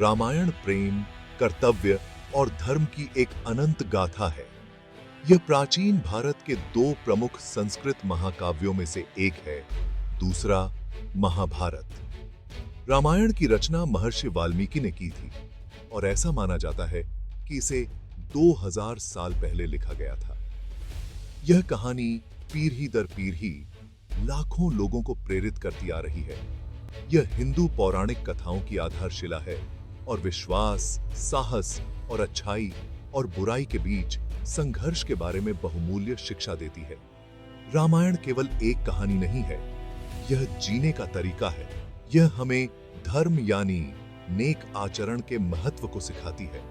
रामायण प्रेम, कर्तव्य और धर्म की एक अनंत गाथा है। यह प्राचीन भारत के दो प्रमुख संस्कृत महाकाव्यों में से एक है, दूसरा महाभारत। रामायण की रचना महर्षि वाल्मीकि ने की थी और ऐसा माना जाता है कि इसे 2000 साल पहले लिखा गया था। यह कहानी पीढ़ी दर पीढ़ी लाखों लोगों को प्रेरित करती आ रही है। यह हिंदू पौराणिक कथाओं की आधारशिला है और विश्वास, साहस और अच्छाई और बुराई के बीच संघर्ष के बारे में बहुमूल्य शिक्षा देती है। रामायण केवल एक कहानी नहीं है, यह जीने का तरीका है। यह हमें धर्म यानी नेक आचरण के महत्व को सिखाती है।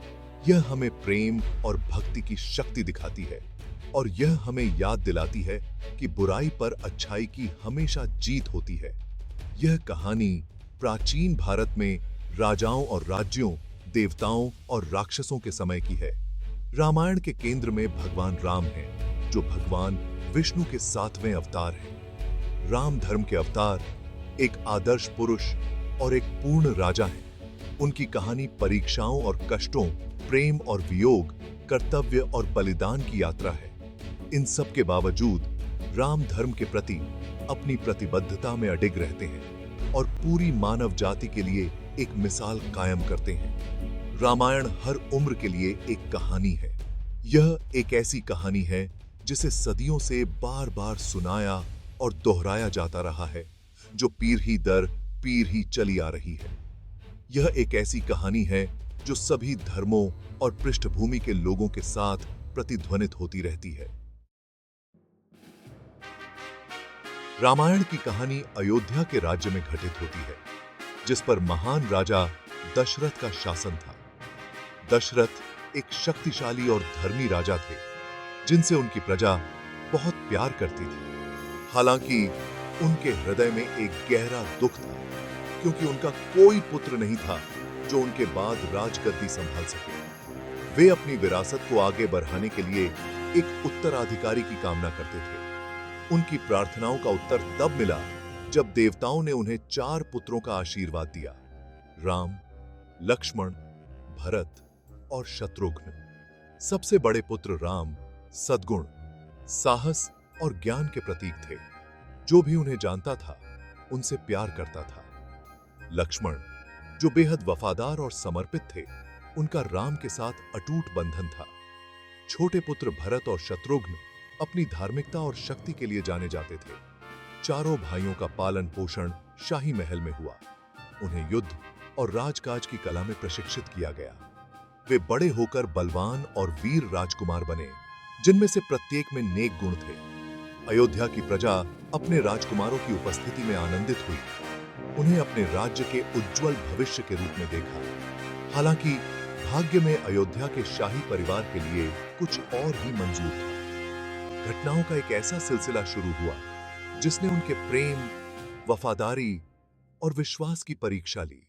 यह हमें प्रेम और भक्ति की शक्ति दिखाती है और यह हमें याद दिलाती है कि बुराई पर अच्छाई की हमेशा जीत होती है। यह कहानी प्राचीन भारत में राजाओं और राज्यों, देवताओं और राक्षसों के समय की है। रामायण के केंद्र में भगवान राम हैं, जो भगवान विष्णु के 7वें अवतार हैं। राम धर्म के अवतार, एक आदर्श पुरुष और एक पूर्ण राजा हैं। उनकी कहानी परीक्षाओं और कष्टों, प्रेम और वियोग, कर्तव्य और बलिदान की यात्रा है। इन सब के बावजूद राम धर्म के प्रति अपनी प्रतिबद्धता में अडिग रहते हैं और पूरी मानव जाति के लिए एक मिसाल कायम करते हैं। रामायण हर उम्र के लिए एक कहानी है। यह एक ऐसी कहानी है जिसे सदियों से बार बार सुनाया और दोहराया जाता रहा है, जो पीढ़ी दर पीढ़ी चली आ रही है। यह एक ऐसी कहानी है जो सभी धर्मों और पृष्ठभूमि के लोगों के साथ प्रतिध्वनित होती रहती है। रामायण की कहानी अयोध्या के राज्य में घटित होती है, जिस पर महान राजा दशरथ का शासन था। दशरथ एक शक्तिशाली और धर्मी राजा थे, जिनसे उनकी प्रजा बहुत प्यार करती थी। हालांकि उनके हृदय में एक गहरा दुख था, क्योंकि उनका कोई पुत्र नहीं था जो उनके बाद राजगद्दी संभाल सके। वे अपनी विरासत को आगे बढ़ाने के लिए एक उत्तराधिकारी की कामना करते थे। उनकी प्रार्थनाओं का उत्तर तब मिला जब देवताओं ने उन्हें 4 पुत्रों का आशीर्वाद दिया: राम, लक्ष्मण, भरत और शत्रुघ्न। सबसे बड़े पुत्र राम सद्गुण, साहस और ज्ञान के प्रतीक थे। जो भी उन्हें जानता था उनसे प्यार करता था। लक्ष्मण, जो बेहद वफादार और समर्पित थे, उनका राम के साथ अटूट बंधन था। छोटे पुत्र भरत और शत्रुघ्न अपनी धार्मिकता और शक्ति के लिए जाने जाते थे। चारों भाइयों का पालन पोषण शाही महल में हुआ। उन्हें युद्ध और राजकाज की कला में प्रशिक्षित किया गया। वे बड़े होकर बलवान और वीर राजकुमार बने, जिनमें से प्रत्येक में नेक गुण थे। अयोध्या की प्रजा अपने राजकुमारों की उपस्थिति में आनंदित हुई। उन्हें अपने राज्य के उज्जवल भविष्य के रूप में देखा। हालांकि भाग्य में अयोध्या के शाही परिवार के लिए कुछ और ही मंजूर था। घटनाओं का एक ऐसा सिलसिला शुरू हुआ जिसने उनके प्रेम, वफादारी और विश्वास की परीक्षा ली।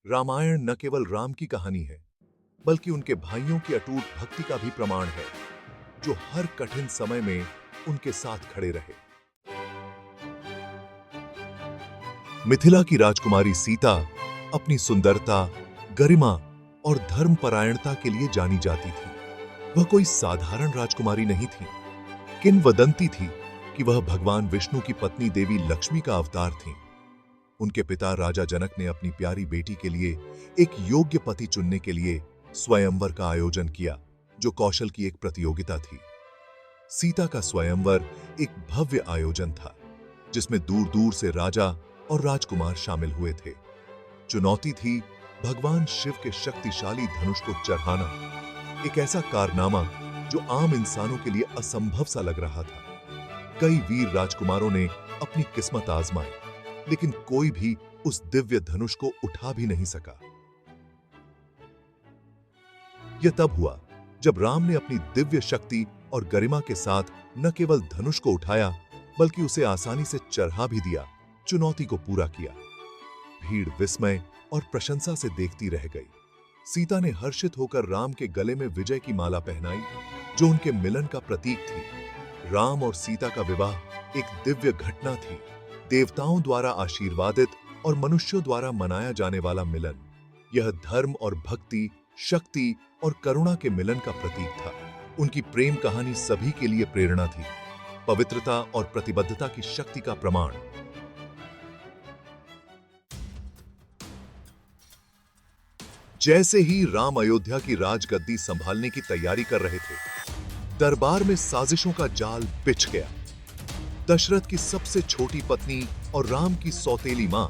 रामायण न केवल राम की कहानी है, बल्कि उनके भाइयों की अटूट भक्ति का भी प्रमाण है, जो हर कठिन समय में उनके साथ खड़े रहे। मिथिला की राजकुमारी सीता अपनी सुंदरता, गरिमा और धर्मपरायणता के लिए जानी जाती थी। वह कोई साधारण राजकुमारी नहीं थी। किंवदंती थी कि वह भगवान विष्णु की पत्नी देवी लक्ष्मी का अवतार थीं। उनके पिता राजा जनक ने अपनी प्यारी बेटी के लिए एक योग्य पति चुनने के लिए स्वयंवर का आयोजन किया, जो कौशल की एक प्रतियोगिता थी। सीता का स्वयंवर एक भव्य आयोजन था, जिसमें दूर दूर से राजा और राजकुमार शामिल हुए थे। चुनौती थी भगवान शिव के शक्तिशाली धनुष को चढ़ाना, एक ऐसा कारनामा जो आम इंसानों के लिए असंभव सा लग रहा था। कई वीर राजकुमारों ने अपनी किस्मत आजमाई, लेकिन कोई भी उस दिव्य धनुष को उठा भी नहीं सका। यह तब हुआ जब राम ने अपनी दिव्य शक्ति और गरिमा के साथ न केवल धनुष को उठाया, बल्कि उसे आसानी से चढ़ा भी दिया, चुनौती को पूरा किया। भीड़ विस्मय और प्रशंसा से देखती रह गई। सीता ने हर्षित होकर राम के गले में विजय की माला पहनाई, जो उनके मिलन का प्रतीक थी। राम और सीता का विवाह एक दिव्य घटना थी, देवताओं द्वारा आशीर्वादित और मनुष्यों द्वारा मनाया जाने वाला मिलन। यह धर्म और भक्ति, शक्ति और करुणा के मिलन का प्रतीक था। उनकी प्रेम कहानी सभी के लिए प्रेरणा थी, पवित्रता और प्रतिबद्धता की शक्ति का प्रमाण। जैसे ही राम अयोध्या की राजगद्दी संभालने की तैयारी कर रहे थे, दरबार में साजिशों का जाल बिछ गया। दशरथ की सबसे छोटी पत्नी और राम की सौतेली मां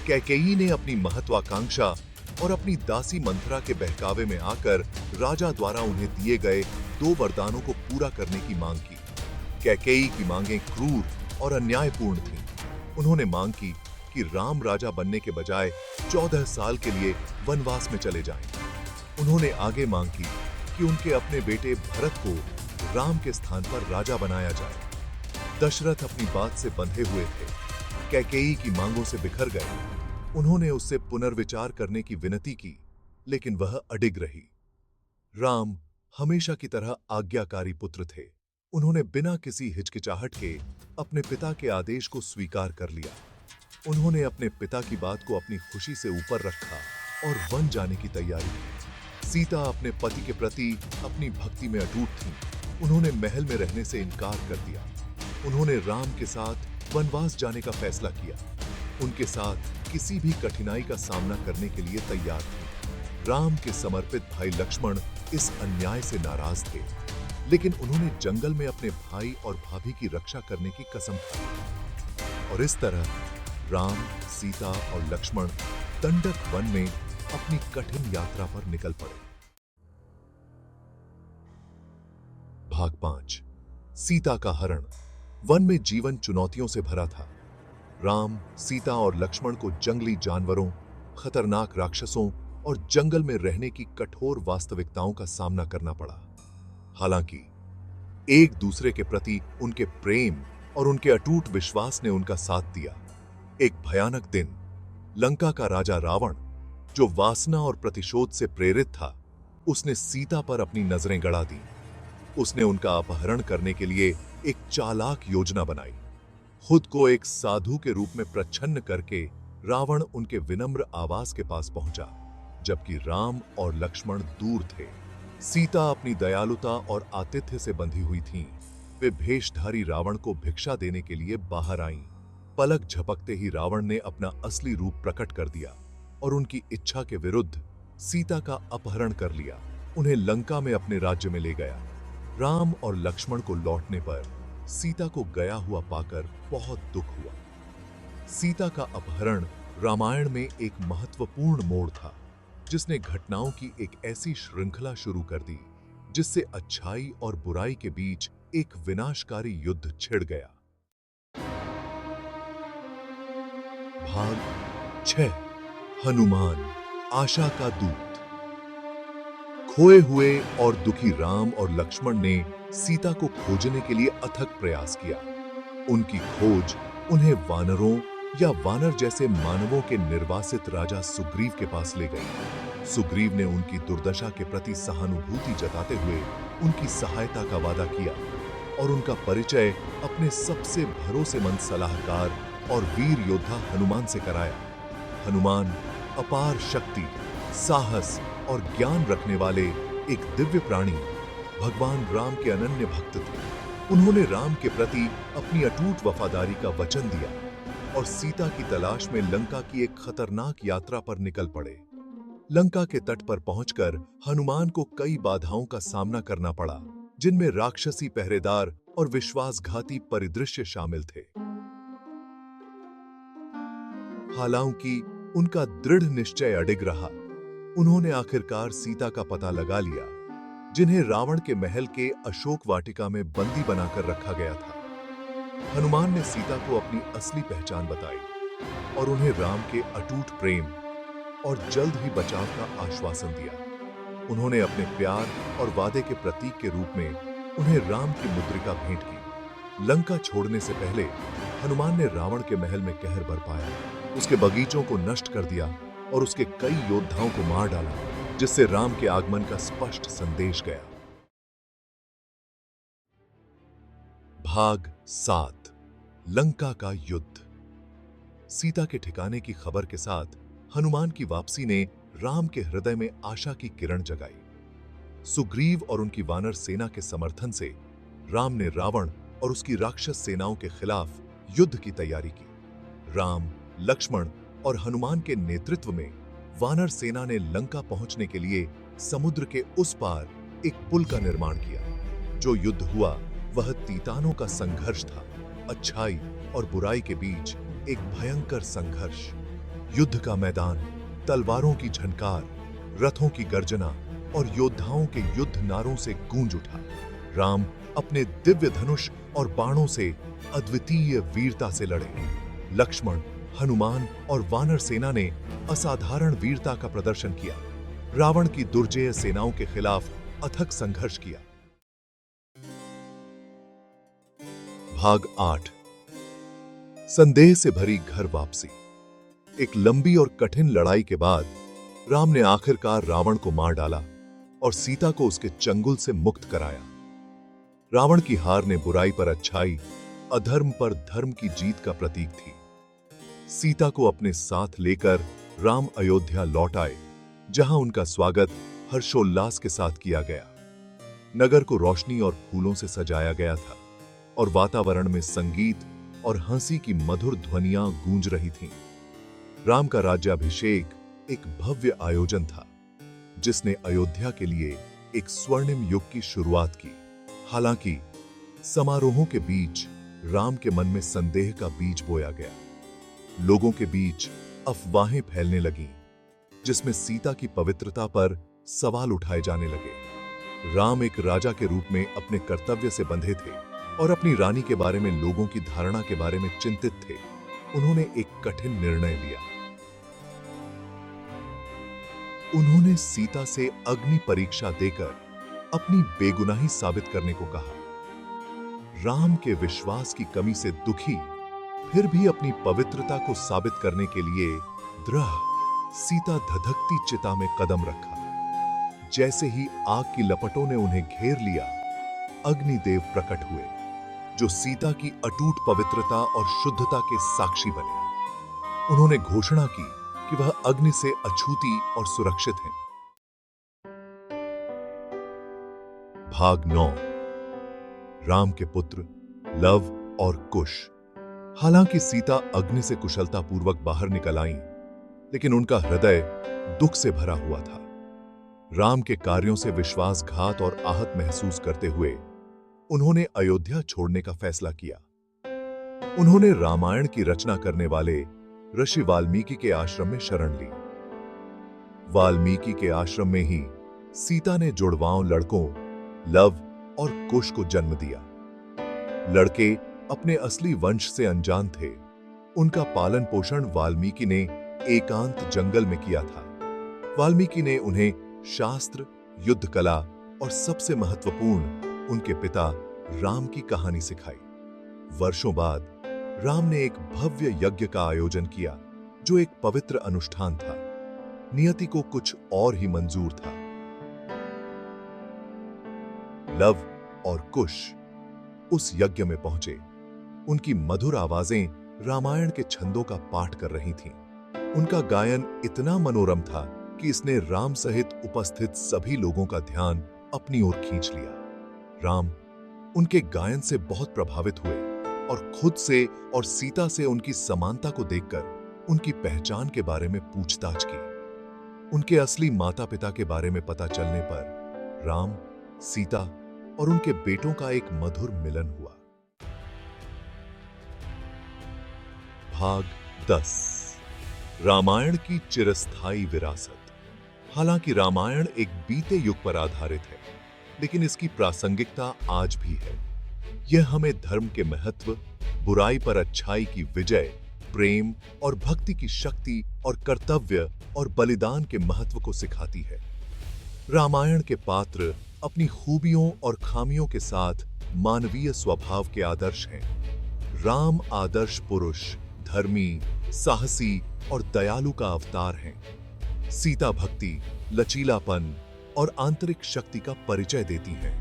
कैकेयी ने अपनी महत्वाकांक्षा और अपनी दासी मंथरा के बहकावे में आकर राजा द्वारा उन्हें दिए गए 2 वरदानों को पूरा करने की मांग की। कैकेयी की मांगें क्रूर और अन्यायपूर्ण थीं। उन्होंने मांग की कि राम राजा बनने के बजाय 14 साल के लिए वनवास में चले जाएं। उन्होंने आगे मांग की कि उनके अपने बेटे भरत को राम के स्थान पर राजा बनाया जाए। दशरथ अपनी बात से बंधे हुए थे, कैकेयी की मांगों से बिखर गए। उन्होंने उससे पुनर्विचार करने की विनती की, लेकिन वह अडिग रही। राम हमेशा की तरह आज्ञाकारी पुत्र थे। उन्होंने बिना किसी हिचकिचाहट के अपने पिता के आदेश को स्वीकार कर लिया। उन्होंने अपने पिता की बात को अपनी खुशी से ऊपर रखा और वन जाने की तैयारी की। सीता अपने पति के प्रति अपनी भक्ति में अटूट थीं। उन्होंने महल में रहने से इनकार कर दिया। उन्होंने राम के साथ वनवास जाने का फैसला किया। उनके साथ किसी भी कठिनाई का सामना करने के लिए तैयार थे। राम के समर्पित भाई लक्ष्मण इस अन्याय से नाराज थे, लेकिन उन्होंने जंगल में अपने भाई और भाभी की रक्षा करने की कसम खाई। और इस तरह राम, सीता और लक्ष्मण दंडक वन में अपनी कठिन यात्रा पर निकल पड़े। भाग 5। सीता का हरण। वन में जीवन चुनौतियों से भरा था। राम, सीता और लक्ष्मण को जंगली जानवरों, खतरनाक राक्षसों और जंगल में रहने की कठोर वास्तविकताओं का सामना करना पड़ा। हालांकि एक दूसरे के प्रति उनके प्रेम और उनके अटूट विश्वास ने उनका साथ दिया। एक भयानक दिन, लंका का राजा रावण, जो वासना और प्रतिशोध से प्रेरित था, उसने सीता पर अपनी नजरें गड़ा दी। उसने उनका अपहरण करने के लिए एक चालाक योजना बनाई। खुद को एक साधु के रूप में प्रच्छन्न करके रावण उनके विनम्र आवास के पास पहुंचा, जबकि राम और लक्ष्मण दूर थे। सीता अपनी दयालुता और आतिथ्य से बंधी हुई थीं। वे भेषधारी रावण को भिक्षा देने के लिए बाहर आईं। पलक झपकते ही रावण ने अपना असली रूप प्रकट कर दिया और उनकी इच्छा के विरुद्ध सीता का अपहरण कर लिया। उन्हें लंका में अपने राज्य में ले गया। राम और लक्ष्मण को लौटने पर सीता को गया हुआ पाकर बहुत दुख हुआ। सीता का अपहरण रामायण में एक महत्वपूर्ण मोड़ था, जिसने घटनाओं की एक ऐसी श्रृंखला शुरू कर दी जिससे अच्छाई और बुराई के बीच एक विनाशकारी युद्ध छिड़ गया। भाग 6। हनुमान, आशा का दूत। खोए हुए और दुखी राम और लक्ष्मण ने सीता को खोजने के लिए अथक प्रयास किया। उनकी खोज उन्हें वानरों या वानर जैसे मानवों के निर्वासित राजा सुग्रीव के पास ले गई। सुग्रीव ने उनकी दुर्दशा के प्रति सहानुभूति जताते हुए उनकी सहायता का वादा किया और उनका परिचय अपने सबसे भरोसेमंद सलाहकार और वीर योद्धा हनुमान से कराया। हनुमान अपार शक्ति, साहस और ज्ञान रखने वाले एक दिव्य प्राणी, भगवान राम के अनन्य भक्त थे। उन्होंने राम के प्रति अपनी अटूट वफादारी का वचन दिया और सीता की तलाश में लंका की एक खतरनाक यात्रा पर निकल पड़े। लंका के तट पर पहुंचकर हनुमान को कई बाधाओं का सामना करना पड़ा, जिनमें राक्षसी पहरेदार और विश्वासघाती परिदृश्य शामिल थे। हालांकि उनका दृढ़ निश्चय अडिग रहा। उन्होंने आखिरकार सीता का पता लगा लिया, जिन्हें रावण के महल के अशोक वाटिका में बंदी बनाकर रखा गया था। हनुमान ने सीता को अपनी असली पहचान बताई और उन्हें राम के अटूट प्रेम और जल्द ही बचाव का आश्वासन दिया। उन्होंने अपने प्यार और वादे के प्रतीक के रूप में उन्हें राम की मुद्रिका भेंट की। लंका छोड़ने से पहले हनुमान ने रावण के महल में कहर बरपाया, उसके बगीचों को नष्ट कर दिया और उसके कई योद्धाओं को मार डाला, जिससे राम के आगमन का स्पष्ट संदेश गया। भाग 7। लंका का युद्ध। सीता के ठिकाने की खबर के साथ हनुमान की वापसी ने राम के हृदय में आशा की किरण जगाई। सुग्रीव और उनकी वानर सेना के समर्थन से राम ने रावण और उसकी राक्षस सेनाओं के खिलाफ युद्ध की तैयारी की। राम, लक्ष्मण और हनुमान के नेतृत्व में वानर सेना ने लंका पहुंचने के लिए समुद्र के उस पार एक पुल का निर्माण किया। जो युद्ध हुआ वह तीतानों का संघर्ष था, अच्छाई और बुराई के बीच एक भयंकर संघर्ष। युद्ध का मैदान तलवारों की झनकार, रथों की गर्जना और योद्धाओं के युद्ध नारों से गूंज उठा। राम अपने दिव्य धनुष और बाणों से अद्वितीय वीरता से लड़े। लक्ष्मण, हनुमान और वानर सेना ने असाधारण वीरता का प्रदर्शन किया। रावण की दुर्जेय सेनाओं के खिलाफ अथक संघर्ष किया। भाग 8। संदेह से भरी घर वापसी। एक लंबी और कठिन लड़ाई के बाद राम ने आखिरकार रावण को मार डाला और सीता को उसके चंगुल से मुक्त कराया। रावण की हार ने बुराई पर अच्छाई, अधर्म पर धर्म की जीत का प्रतीक थी। सीता को अपने साथ लेकर राम अयोध्या लौट आए, जहां उनका स्वागत हर्षोल्लास के साथ किया गया। नगर को रोशनी और फूलों से सजाया गया था और वातावरण में संगीत और हंसी की मधुर ध्वनियां गूंज रही थीं। राम का राज्याभिषेक एक भव्य आयोजन था, जिसने अयोध्या के लिए एक स्वर्णिम युग की शुरुआत की। हालांकि समारोहों के बीच राम के मन में संदेह का बीज बोया गया। लोगों के बीच अफवाहें फैलने लगीं, जिसमें सीता की पवित्रता पर सवाल उठाए जाने लगे। राम एक राजा के रूप में अपने कर्तव्य से बंधे थे और अपनी रानी के बारे में लोगों की धारणा के बारे में चिंतित थे। उन्होंने एक कठिन निर्णय लिया। उन्होंने सीता से अग्नि परीक्षा देकर अपनी बेगुनाही साबित करने को कहा। राम के विश्वास की कमी से दुखी, फिर भी अपनी पवित्रता को साबित करने के लिए दृढ़, सीता धधकती चिता में कदम रखा। जैसे ही आग की लपटों ने उन्हें घेर लिया, अग्निदेव प्रकट हुए, जो सीता की अटूट पवित्रता और शुद्धता के साक्षी बने। उन्होंने घोषणा की कि वह अग्नि से अछूती और सुरक्षित हैं। भाग 9। राम के पुत्र लव और कुश। हालांकि सीता अग्नि से कुशलतापूर्वक बाहर निकल आईं, लेकिन उनका हृदय दुख से भरा हुआ था। राम के कार्यों से विश्वासघात और आहत महसूस करते हुए उन्होंने अयोध्या छोड़ने का फैसला किया। उन्होंने रामायण की रचना करने वाले ऋषि वाल्मीकि के आश्रम में शरण ली। वाल्मीकि के आश्रम में ही सीता ने जुड़वांव लड़कों लव और कुश को जन्म दिया। लड़के अपने असली वंश से अनजान थे। उनका पालन पोषण वाल्मीकि ने एकांत जंगल में किया था। वाल्मीकि ने उन्हें शास्त्र, युद्ध कला और सबसे महत्वपूर्ण उनके पिता राम की कहानी सिखाई। वर्षों बाद राम ने एक भव्य यज्ञ का आयोजन किया, जो एक पवित्र अनुष्ठान था। नियति को कुछ और ही मंजूर था। लव और कुश उस यज्ञ में पहुंचे। उनकी मधुर आवाजें रामायण के छंदों का पाठ कर रही थीं। उनका गायन इतना मनोरम था कि इसने राम सहित उपस्थित सभी लोगों का ध्यान अपनी ओर खींच लिया। राम उनके गायन से बहुत प्रभावित हुए और खुद से और सीता से उनकी समानता को देखकर उनकी पहचान के बारे में पूछताछ की। उनके असली माता पिता के बारे में पता चलने पर राम, सीता और उनके बेटों का एक मधुर मिलन हुआ। भाग 10। रामायण की चिरस्थायी विरासत। हालांकि रामायण एक बीते युग पर आधारित है, लेकिन इसकी प्रासंगिकता आज भी है। यह हमें धर्म के महत्व, बुराई पर अच्छाई की विजय, प्रेम और भक्ति की शक्ति और कर्तव्य और बलिदान के महत्व को सिखाती है। रामायण के पात्र अपनी खूबियों और खामियों के साथ मानवीय स्वभाव के आदर्श हैं। राम आदर्श पुरुष, धर्मी, साहसी और दयालु का अवतार हैं। सीता भक्ति, लचीलापन और आंतरिक शक्ति का परिचय देती हैं।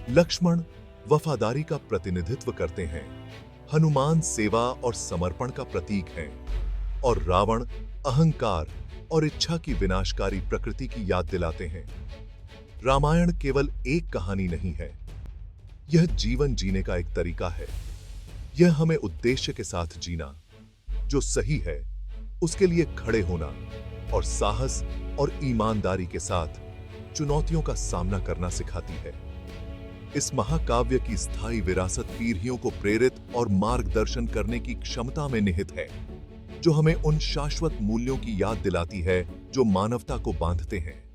लक्ष्मण वफादारी का प्रतिनिधित्व करते हैं। हनुमान सेवा और समर्पण का प्रतीक हैं। और रावण अहंकार और इच्छा की विनाशकारी प्रकृति की याद दिलाते हैं। रामायण केवल एक कहानी नहीं है, यह जीवन जीने का एक तरीका है। यह हमें उद्देश्य के साथ जीना, जो सही है उसके लिए खड़े होना और साहस और ईमानदारी के साथ चुनौतियों का सामना करना सिखाती है। इस महाकाव्य की स्थायी विरासत पीढ़ियों को प्रेरित और मार्गदर्शन करने की क्षमता में निहित है, जो हमें उन शाश्वत मूल्यों की याद दिलाती है जो मानवता को बांधते हैं।